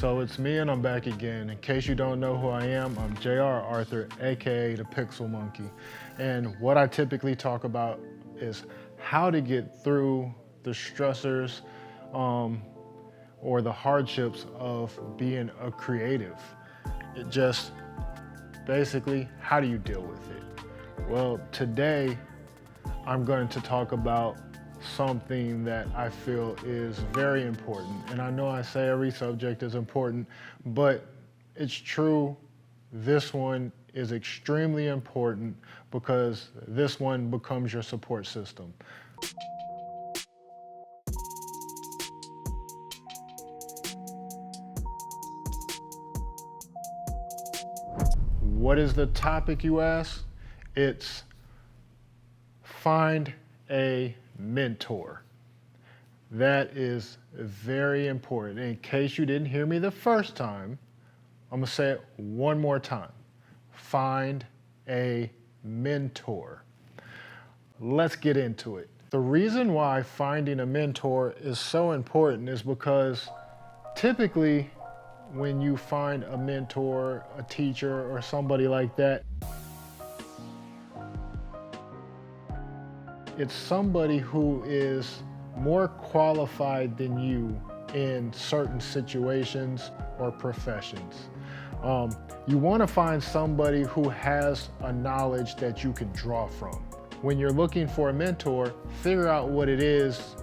So it's me and I'm back again. In case you don't know who I am, I'm J.R. Arthur, AKA the Pixel Monkey. And what I typically talk about is how to get through the stressors or the hardships of being a creative. It just basically, how do you deal with it? Well, today I'm going to talk about something that I feel is very important. And I know I say every subject is important, but it's true. This one is extremely important because this one becomes your support system. What is the topic, you ask? It's find a mentor. That is very important. In case you didn't hear me the first time, I'm gonna say it one more time. Find a mentor. Let's get into it. The reason why finding a mentor is so important is because typically when you find a mentor, a teacher, or somebody like that, it's somebody who is more qualified than you in certain situations or professions. You want to find somebody who has a knowledge that you can draw from. When you're looking for a mentor, figure out what it is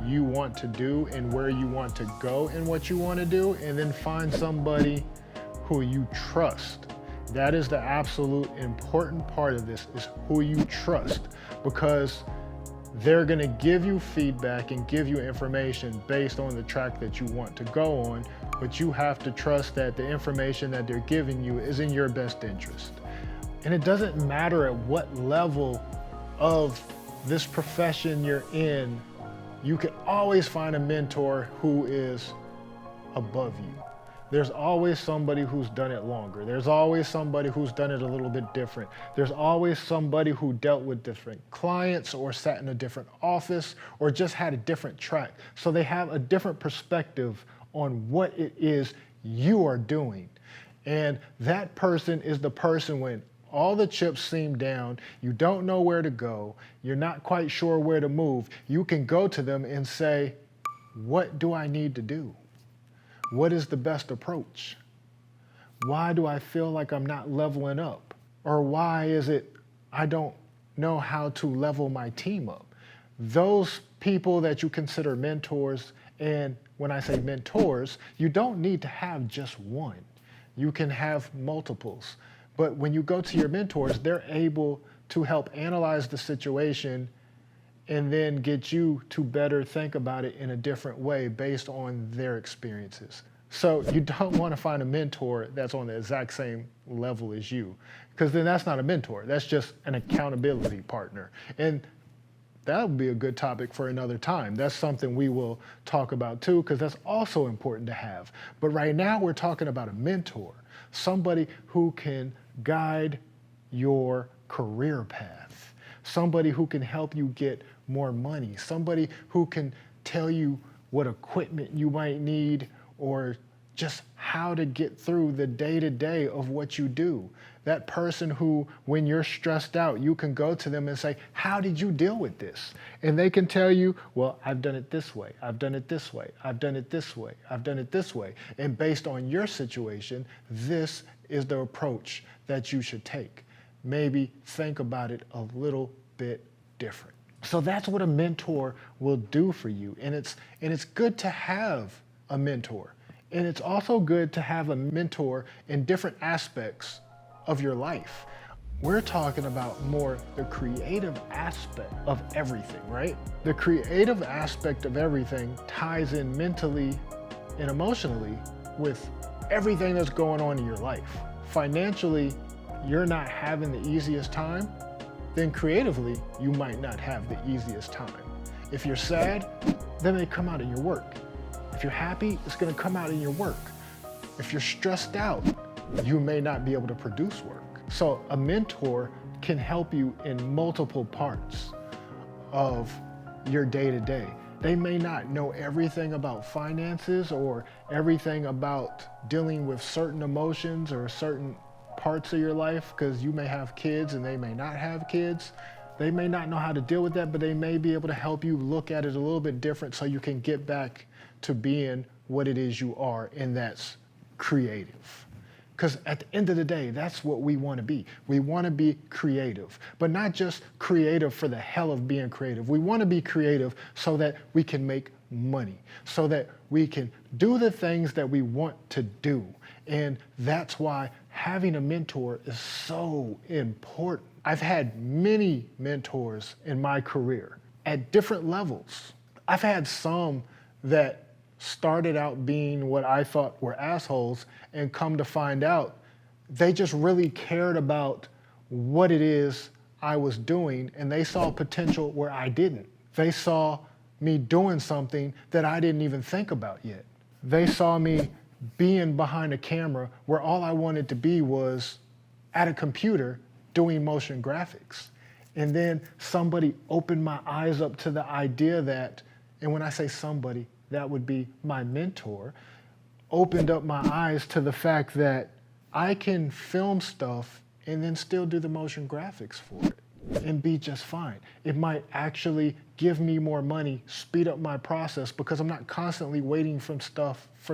you want to do and where you want to go and what you want to do, and then find somebody who you trust. That is the absolute important part of this, is who you trust, because they're gonna give you feedback and give you information based on the track that you want to go on, but you have to trust that the information that they're giving you is in your best interest. And it doesn't matter at what level of this profession you're in, you can always find a mentor who is above you. There's always somebody who's done it longer. There's always somebody who's done it a little bit different. There's always somebody who dealt with different clients or sat in a different office or just had a different track. So they have a different perspective on what it is you are doing. And that person is the person when all the chips seem down, you don't know where to go, you're not quite sure where to move, you can go to them and say, what do I need to do? What is the best approach? Why do I feel like I'm not leveling up? Or why is it I don't know how to level my team up? Those people that you consider mentors, and when I say mentors, you don't need to have just one. You can have multiples. But when you go to your mentors, they're able to help analyze the situation and then get you to better think about it in a different way based on their experiences. So you don't want to find a mentor that's on the exact same level as you, because then that's not a mentor, that's just an accountability partner. And that would be a good topic for another time. That's something we will talk about too, because that's also important to have. But right now we're talking about a mentor, somebody who can guide your career path, somebody who can help you get more money, somebody who can tell you what equipment you might need or just how to get through the day-to-day of what you do. That person who, when you're stressed out, you can go to them and say, how did you deal with this? And they can tell you, well, I've done it this way, I've done it this way, I've done it this way, I've done it this way. And based on your situation, this is the approach that you should take. Maybe think about it a little bit different. So that's what a mentor will do for you. And it's good to have a mentor. And it's also good to have a mentor in different aspects of your life. We're talking about more the creative aspect of everything, right? The creative aspect of everything ties in mentally and emotionally with everything that's going on in your life. Financially, you're not having the easiest time, then creatively, you might not have the easiest time. If you're sad, then they come out in your work. If you're happy, it's gonna come out in your work. If you're stressed out, you may not be able to produce work. So a mentor can help you in multiple parts of your day-to-day. They may not know everything about finances or everything about dealing with certain emotions or certain parts of your life, because you may have kids and they may not have kids. They may not know how to deal with that, but they may be able to help you look at it a little bit different so you can get back to being what it is you are, and that's creative. Because at the end of the day, that's what we want to be. We want to be creative, but not just creative for the hell of being creative. We want to be creative so that we can make money, so that we can do the things that we want to do. And that's why having a mentor is so important. I've had many mentors in my career at different levels. I've had some that started out being what I thought were assholes, and come to find out they just really cared about what it is I was doing, and they saw potential where I didn't. They saw me doing something that I didn't even think about yet. They saw me being behind a camera where all I wanted to be was at a computer doing motion graphics. And then somebody opened my eyes up to the idea that, and when I say somebody, that would be my mentor, opened up my eyes to the fact that I can film stuff and then still do the motion graphics for it and be just fine. It might actually give me more money, speed up my process, because I'm not constantly waiting for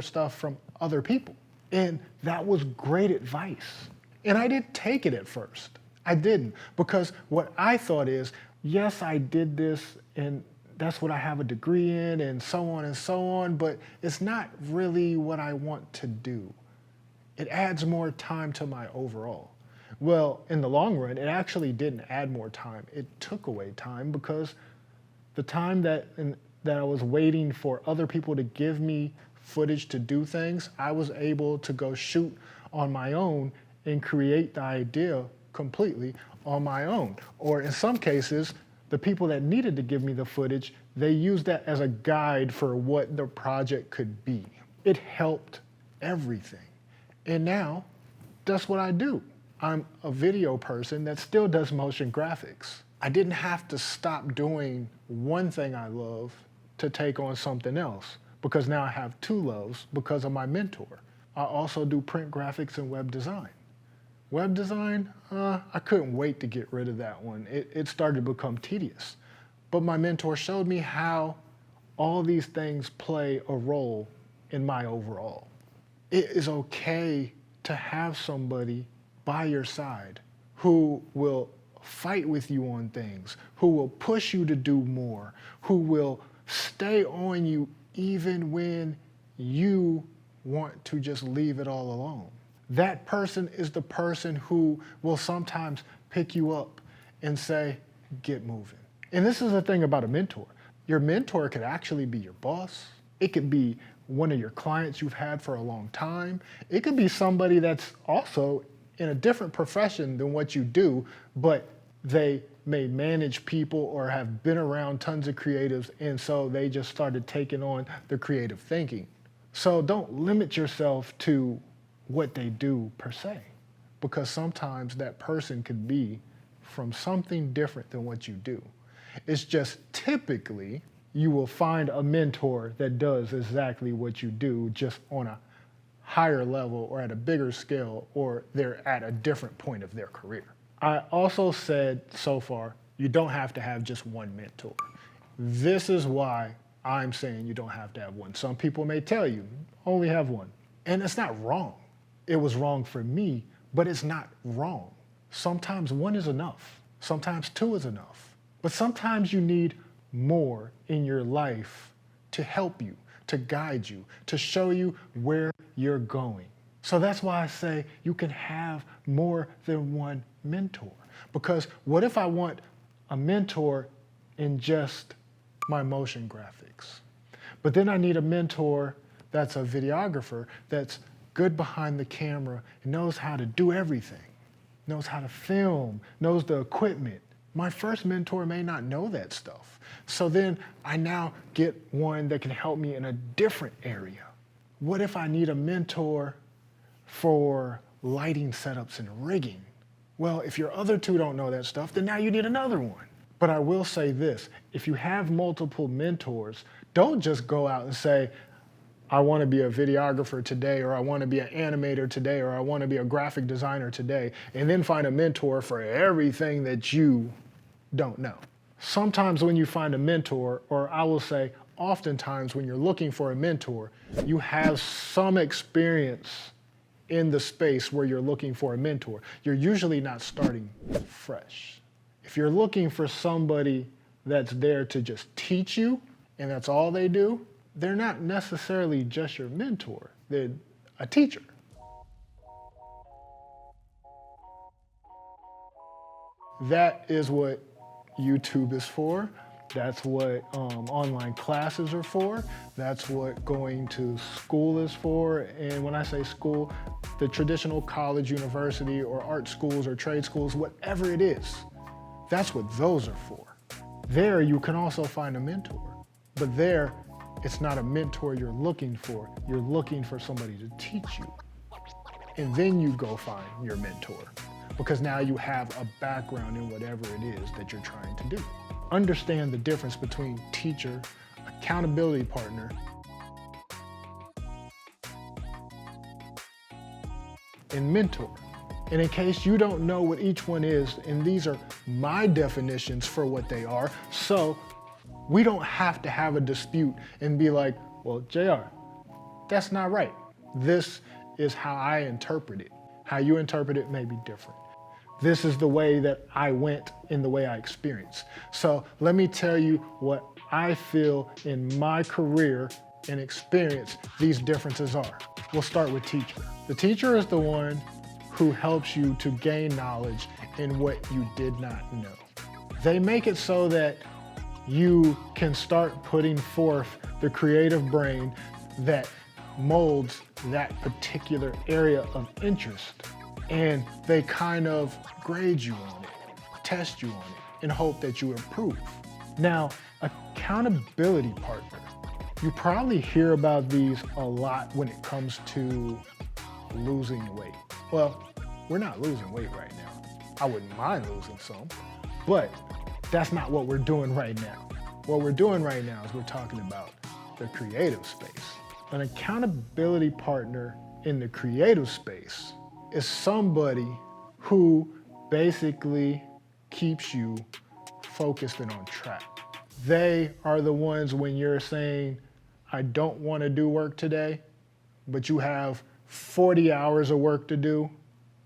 stuff from other people. And that was great advice. And I didn't take it at first. I didn't, because what I thought is, yes, I did this and that's what I have a degree in and so on, but it's not really what I want to do. It adds more time to my overall. Well, in the long run, it actually didn't add more time. It took away time, because the time that I was waiting for other people to give me footage to do things, I was able to go shoot on my own and create the idea completely on my own. Or in some cases, the people that needed to give me the footage, they used that as a guide for what the project could be. It helped everything. And now, that's what I do. I'm a video person that still does motion graphics. I didn't have to stop doing one thing I love to take on something else, because now I have two loves because of my mentor. I also do print graphics and web design. Web design, I couldn't wait to get rid of that one. It started to become tedious. But my mentor showed me how all these things play a role in my overall. It is okay to have somebody by your side who will fight with you on things, who will push you to do more, who will stay on you even when you want to just leave it all alone. That person is the person who will sometimes pick you up and say, get moving. And this is the thing about a mentor. Your mentor could actually be your boss. It could be one of your clients you've had for a long time. It could be somebody that's also in a different profession than what you do, but they may manage people or have been around tons of creatives, and so they just started taking on the creative thinking. So don't limit yourself to what they do per se, because sometimes that person could be from something different than what you do. It's just typically you will find a mentor that does exactly what you do, just on a higher level or at a bigger scale, or they're at a different point of their career. I also said so far, you don't have to have just one mentor. This is why I'm saying you don't have to have one. Some people may tell you, only have one. And it's not wrong. It was wrong for me, but it's not wrong. Sometimes one is enough. Sometimes two is enough. But sometimes you need more in your life to help you, to guide you, to show you where you're going. So that's why I say you can have more than one mentor. Because what if I want a mentor in just my motion graphics? But then I need a mentor that's a videographer, that's good behind the camera, and knows how to do everything, knows how to film, knows the equipment. My first mentor may not know that stuff. So then I now get one that can help me in a different area. What if I need a mentor for lighting setups and rigging? Well, if your other two don't know that stuff, then now you need another one. But I will say this, if you have multiple mentors, don't just go out and say, I want to be a videographer today, or I want to be an animator today, or I want to be a graphic designer today, and then find a mentor for everything that you don't know. Sometimes when you find a mentor, or I will say oftentimes when you're looking for a mentor, you have some experience in the space where you're looking for a mentor. You're usually not starting fresh. If you're looking for somebody that's there to just teach you and that's all they do, they're not necessarily just your mentor. They're a teacher. That is what YouTube is for. That's what online classes are for. That's what going to school is for. And when I say school, the traditional college, university, or art schools or trade schools, whatever it is, that's what those are for. There you can also find a mentor, but there it's not a mentor you're looking for. You're looking for somebody to teach you. And then you go find your mentor, because now you have a background in whatever it is that you're trying to do. Understand the difference between teacher, accountability partner, and mentor. And in case you don't know what each one is, and these are my definitions for what they are, so we don't have to have a dispute and be like, well, JR, that's not right. This is how I interpret it. How you interpret it may be different. This is the way that I went in the way I experienced. So let me tell you what I feel in my career and experience these differences are. We'll start with teacher. The teacher is the one who helps you to gain knowledge in what you did not know. They make it so that you can start putting forth the creative brain that molds that particular area of interest. And they kind of grade you on it, test you on it, and hope that you improve. Now, accountability partner. You probably hear about these a lot when it comes to losing weight. Well, we're not losing weight right now. I wouldn't mind losing some, but that's not what we're doing right now. What we're doing right now is we're talking about the creative space. An accountability partner in the creative space is somebody who basically keeps you focused and on track. They are the ones when you're saying, I don't want to do work today, but you have 40 hours of work to do,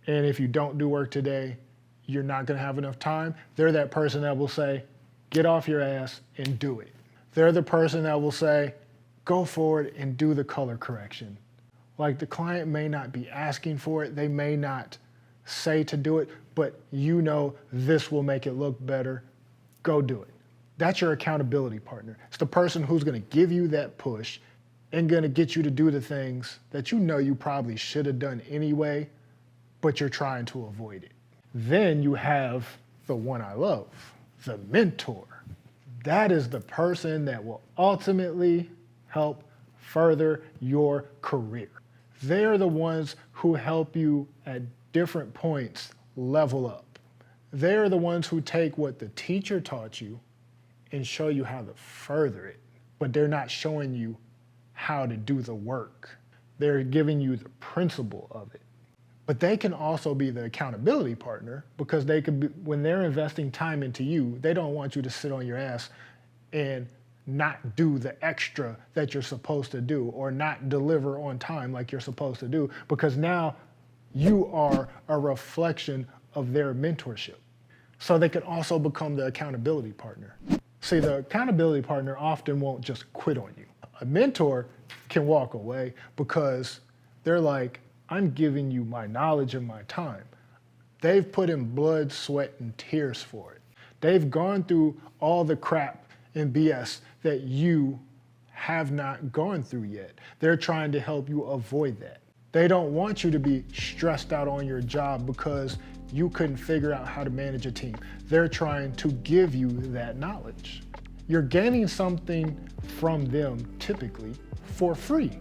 and if you don't do work today, you're not going to have enough time. They're that person that will say, get off your ass and do it. They're the person that will say, go forward and do the color correction. Like, the client may not be asking for it, they may not say to do it, but you know this will make it look better, go do it. That's your accountability partner. It's the person who's gonna give you that push and gonna get you to do the things that you know you probably should have done anyway, but you're trying to avoid it. Then you have the one I love, the mentor. That is the person that will ultimately help further your career. They're the ones who help you at different points level up. They're the ones who take what the teacher taught you and show you how to further it, but they're not showing you how to do the work. They're giving you the principle of it. But they can also be the accountability partner, because they could be, when they're investing time into you, they don't want you to sit on your ass and not do the extra that you're supposed to do, or not deliver on time like you're supposed to do, because now you are a reflection of their mentorship. So they can also become the accountability partner. See, the accountability partner often won't just quit on you. A mentor can walk away because they're like, I'm giving you my knowledge and my time. They've put in blood, sweat, and tears for it. They've gone through all the crap and BS that you have not gone through yet. They're trying to help you avoid that. They don't want you to be stressed out on your job because you couldn't figure out how to manage a team. They're trying to give you that knowledge. You're gaining something from them typically for free,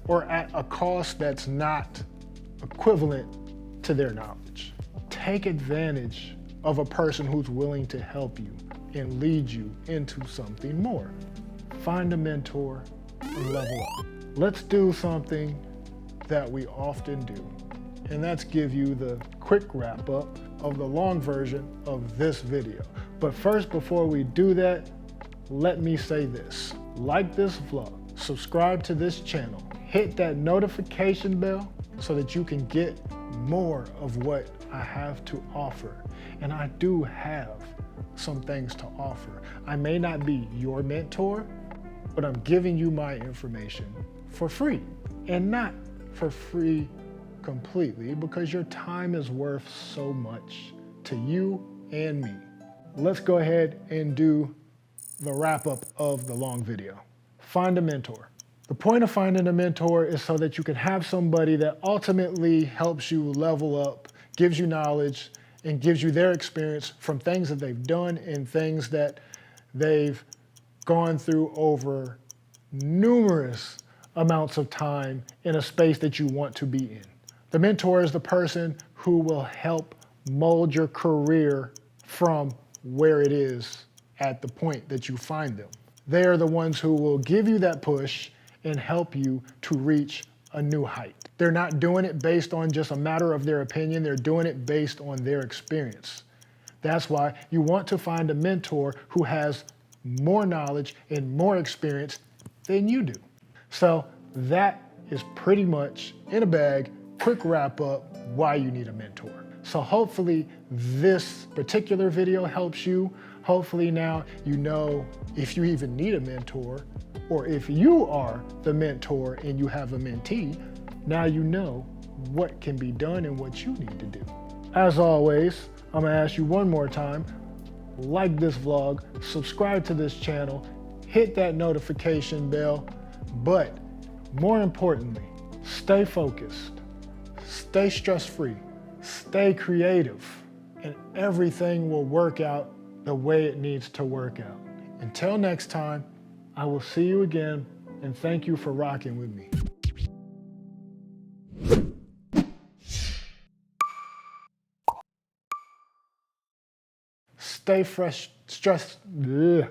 or at a cost that's not equivalent to their knowledge. Take advantage of a person who's willing to help you and lead you into something more. Find a mentor and level up. Let's do something that we often do, and that's give you the quick wrap up of the long version of this video. But first, before we do that, let me say this. Like this vlog, subscribe to this channel, hit that notification bell so that you can get more of what I have to offer. And I do have some things to offer. I may not be your mentor, but I'm giving you my information for free, and not for free completely, because your time is worth so much to you and me. Let's go ahead and do the wrap up of the long video. Find a mentor. The point of finding a mentor is so that you can have somebody that ultimately helps you level up, gives you knowledge, and gives you their experience from things that they've done and things that they've gone through over numerous amounts of time in a space that you want to be in. The mentor is the person who will help mold your career from where it is at the point that you find them. They are the ones who will give you that push and help you to reach a new height. They're not doing it based on just a matter of their opinion, they're doing it based on their experience. That's why you want to find a mentor who has more knowledge and more experience than you do. So that is pretty much, in a bag, quick wrap up why you need a mentor. So hopefully this particular video helps you. Hopefully now you know if you even need a mentor, or if you are the mentor and you have a mentee, now you know what can be done and what you need to do. As always, I'm gonna ask you one more time, like this vlog, subscribe to this channel, hit that notification bell, but more importantly, stay focused, stay stress-free, stay creative, and everything will work out the way it needs to work out. Until next time, I will see you again, and thank you for rocking with me. Stay fresh, stress. Ugh.